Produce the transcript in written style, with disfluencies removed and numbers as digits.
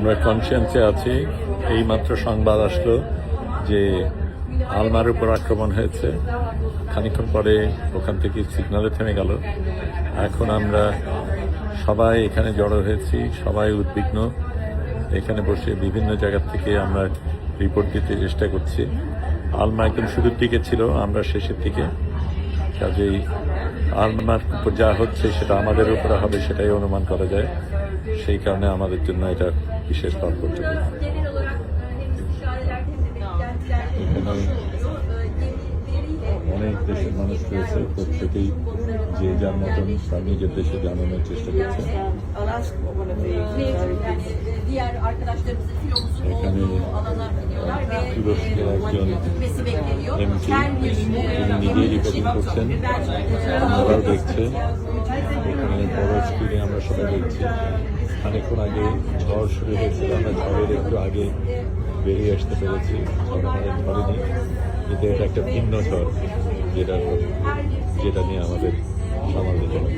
আমরা কনসিয়েন্সে আছি। এইমাত্র সংবাদ আসলো যে আলমার উপর আক্রমণ হয়েছে। খানিকক্ষণ পরে ওখান থেকে সিগন্যালে থেমে গেল। এখন আমরা সবাই এখানে জড়ো হয়েছি, সবাই উদ্বিগ্ন। এখানে বসে বিভিন্ন জায়গা থেকে আমরা রিপোর্ট দিতে চেষ্টা করছি। আলমা একদম শুরুর দিকে ছিল, আমরা শেষের দিকে। কাজেই আলমার উপর যা হচ্ছে সেটা আমাদের উপরে হবে সেটাই অনুমান করা যায়। সেই কারণে আমাদের জন্য এটা বিশেষ তাৎপর্যপূর্ণ। এখানে অনেক দেশের মানুষ রয়েছে, প্রত্যেকেই যে যার মতন তার নিজের দেশে জানানোর চেষ্টা করছে। এখানে তুরস্কের একজন এমপি, তিনি নিজেই রিপোর্টিং করছেন, আমরাও দেখছে। এখানে বড় স্ক্রিনে আমরা সবাই দেখছি। খানিকক্ষণ আগে ঝড় শুরু হয়েছিল, আমরা ঝড়ের একটু আগে বেরিয়ে আসতে পেরেছি। ঝড় আমাদের ধরেনি, কিন্তু এটা একটা ভিন্ন ঝড় যেটা নিয়ে আমাদের সমালোচনা।